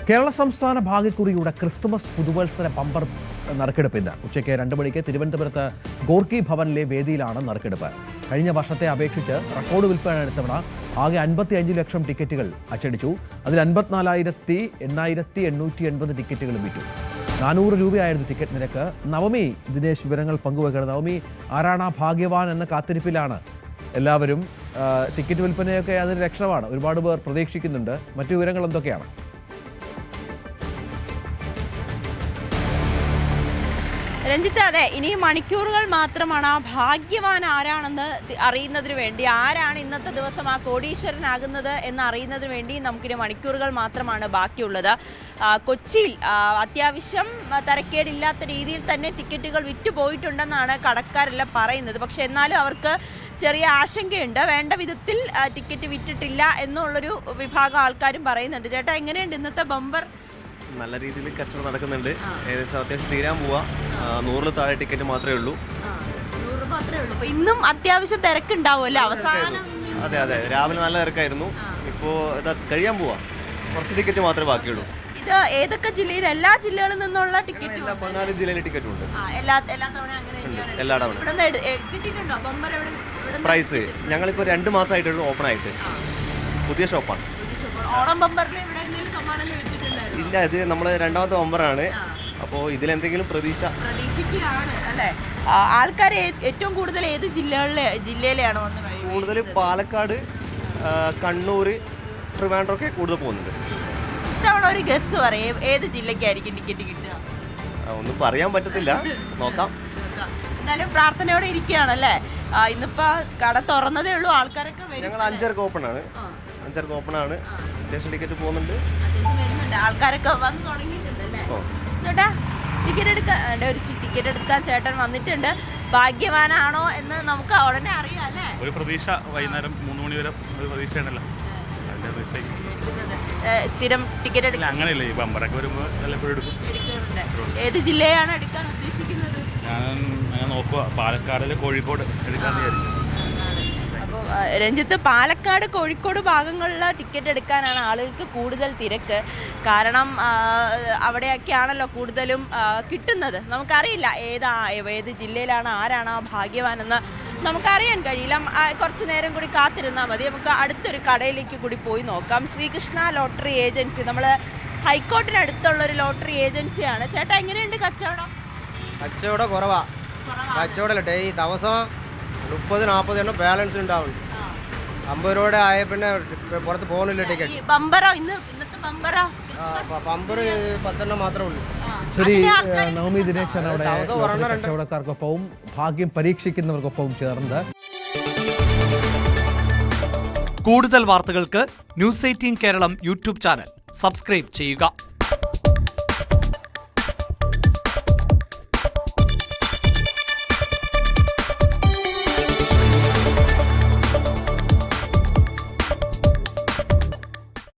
കേരള സംസ്ഥാന ഭാഗ്യക്കുറിയുടെ ക്രിസ്തുമസ് പുതുവത്സര ബമ്പർ നറുക്കെടുപ്പ് ഇന്ന് ഉച്ചയ്ക്ക് 2 മണിക്ക് തിരുവനന്തപുരത്ത് ഗോർക്കി ഭവനിലെ വേദിയിലാണ് നറുക്കെടുപ്പ്. കഴിഞ്ഞ വർഷത്തെ അപേക്ഷിച്ച് റെക്കോർഡ് വിൽപ്പന ഇത്തവണ ആകെ 55 ലക്ഷം ടിക്കറ്റുകൾ അച്ചടിച്ചു. അതിൽ 54,880 ടിക്കറ്റുകളും വിറ്റു. 400 രൂപയായിരുന്നു ടിക്കറ്റ് നിരക്ക്. നവമി ദിനേശ് വിവരങ്ങൾ പങ്കുവെക്കണം. നവമി, ആരാണ് ആ ഭാഗ്യവാൻ എന്ന കാത്തിരിപ്പിലാണ് എല്ലാവരും. ടിക്കറ്റ് വിൽപ്പനയൊക്കെ അതിന് ലക്ഷണമാണ്, ഒരുപാട് പേർ പ്രതീക്ഷിക്കുന്നുണ്ട്. മറ്റു വിവരങ്ങൾ എന്തൊക്കെയാണ്? രഞ്ജിത്ത്, അതെ, ഇനി മണിക്കൂറുകൾ മാത്രമാണ് ആ ഭാഗ്യവാൻ ആരാണെന്ന് അറിയുന്നതിന് വേണ്ടി, ആരാണ് ഇന്നത്തെ ദിവസം ആ കോടീശ്വരനാകുന്നത് എന്ന് അറിയുന്നതിന് വേണ്ടി നമുക്കിനി മണിക്കൂറുകൾ മാത്രമാണ് ബാക്കിയുള്ളത്. കൊച്ചിയിൽ അത്യാവശ്യം തരക്കേടില്ലാത്ത രീതിയിൽ തന്നെ ടിക്കറ്റുകൾ വിറ്റുപോയിട്ടുണ്ടെന്നാണ് കടക്കാരെല്ലാം പറയുന്നത്. പക്ഷെ എന്നാലും അവർക്ക് ചെറിയ ആശങ്കയുണ്ട്. വേണ്ട വിധത്തിൽ ടിക്കറ്റ് വിറ്റിട്ടില്ല എന്നുള്ളൊരു വിഭാഗം ആൾക്കാരും പറയുന്നുണ്ട്. ചേട്ടാ, എങ്ങനെയുണ്ട് ഇന്നത്തെ ബമ്പർ? നല്ല രീതിയിൽ കച്ചവടം നടക്കുന്നുണ്ട്. ഏകദേശം അത്യാവശ്യം തീരാൻ പോവാ. 100 താഴെ ടിക്കറ്റ് മാത്രമേ ഉള്ളൂ. ഇന്നും അത്യാവശ്യം തിരക്കുണ്ടാവുമല്ലോ അവസാനം? അതെ അതെ, രാവിലെ നല്ല തിരക്കായിരുന്നു. ഇപ്പോൾ ഇതാ കഴിയാൻ പോവാ. കുറച്ച് ടിക്കറ്റ് മാത്രമേ ബാക്കിയുള്ളൂ. ഇത് ഏതൊക്കെ ജില്ലയിൽ? എല്ലാ ജില്ലകളിൽ നിന്നുള്ള ടിക്കറ്റ്? 14 ജില്ലയിലെ ടിക്കറ്റ് ഉണ്ട്. എല്ലാ തവണ പ്രൈസ് ഞങ്ങളിപ്പോൾ 2 മാസമായിട്ടുള്ളൂ ഓപ്പൺ ആയിട്ട്. പുതിയ ഷോപ്പാണ്. ഇല്ല, ഇത് നമ്മൾ 2ാമത്തെ ബമ്പറാണ്. അപ്പോൾ ഇതിലെന്തെങ്കിലും പ്രതീക്ഷിക്കുകയാണ് അല്ലേ? ആൾക്കാർ ഏറ്റവും കൂടുതൽ ഏത് ജില്ലയിലാണ് വന്നത്? കൂടുതൽ പാലക്കാട്, കണ്ണൂർ, ട്രിവാൻഡ്രം ഒക്കെ കൂടുതൽ പോകുന്നുണ്ട്. ഇത്തവണ ഒരു ഗസ് പറയും, ഏത് ജില്ലയ്ക്കായിരിക്കും ടിക്കറ്റ് കിട്ടുക? ഒന്നും പറയാൻ പറ്റത്തില്ല, നോക്കാം. എന്നാലും പ്രാർത്ഥനയോടെ ഇരിക്കുകയാണല്ലേ? ഇന്നിപ്പോ കട തുറന്നതേ ഉള്ളൂ, ആൾക്കാരൊക്കെ ഞങ്ങൾ 5:30 ഓപ്പൺ ആണ്. 5:30 ഓപ്പൺ ആണ്. അത്യാവശ്യം ടിക്കറ്റ് പോകുന്നുണ്ട്. ആൾക്കാരൊക്കെ വന്ന് തുടങ്ങിയിട്ടുണ്ടല്ലേ? ചേട്ടാ, ടിക്കറ്റ് എടുക്കാൻ ചേട്ടൻ വന്നിട്ടുണ്ട്. ഭാഗ്യവാനാണോ എന്ന് നമുക്ക് ഉടനെ അറിയാം അല്ലേ? ഒരു പ്രതീക്ഷ, വൈകുന്നേരം 3 മണി വരെ ഒരു പ്രതീക്ഷയാണല്ലോ. സ്ഥിരം ടിക്കറ്റ് എടുക്കാൻ അങ്ങനെയല്ലേ? ഈ ബമ്പറൊക്കെ വരുമ്പോൾ എപ്പോഴും എടുക്കും. ഏത് ജില്ലയാണ് എടുക്കാൻ ഉദ്ദേശിക്കുന്നത്? ഞാൻ നോക്കുക, പാലക്കാടിലെ കോഴിക്കോട് എടുക്കാന്ന് വിചാരിച്ചു. അപ്പോൾ രഞ്ജിത്ത്, പാലക്കാട്, കോഴിക്കോട് ഭാഗങ്ങളിലെ ടിക്കറ്റ് എടുക്കാനാണ് ആളുകൾക്ക് കൂടുതൽ തിരക്ക്. കാരണം അവിടെയൊക്കെയാണല്ലോ കൂടുതലും കിട്ടുന്നത്. നമുക്കറിയില്ല ഏത് ജില്ലയിലാണ് ആരാണ് ആ ഭാഗ്യവാനെന്ന് നമുക്കറിയാൻ കഴിയില്ല. കുറച്ച് നേരം കൂടി കാത്തിരുന്നാൽ മതി. നമുക്ക് അടുത്തൊരു കടയിലേക്ക് കൂടി പോയി നോക്കാം. ശ്രീകൃഷ്ണ ലോട്ടറി ഏജൻസി, നമ്മൾ ഹൈക്കോർട്ടിനടുത്തുള്ളൊരു ലോട്ടറി ഏജൻസിയാണ്. ചേട്ടാ, എങ്ങനെയുണ്ട് കച്ചവടം? കച്ചവടം കുറവാ. കച്ചവടമല്ല, ഈ ദിവസം 30-40 എണ്ണം ബാലൻസ് ഉണ്ടാവുള്ളൂ. 50 രൂപയുടെ ആയ പിന്നെ പുറത്ത് പോകുന്നില്ല ടിക്കറ്റ്. ബമ്പറോ? ഇന്നത്തെ ബമ്പറോ? ബമ്പർ 10 എണ്ണം മാത്രമേ ഉള്ളൂ. ശരി, നവമി ദിനേശാണ് അവിടെ കച്ചവടക്കാർക്കൊപ്പവും ഭാഗ്യം പരീക്ഷിക്കുന്നവർക്കൊപ്പവും ചേർന്നത്. കൂടുതൽ വാർത്തകൾക്ക് News 18 Keralam YouTube channel subscribe ചെയ്യുക.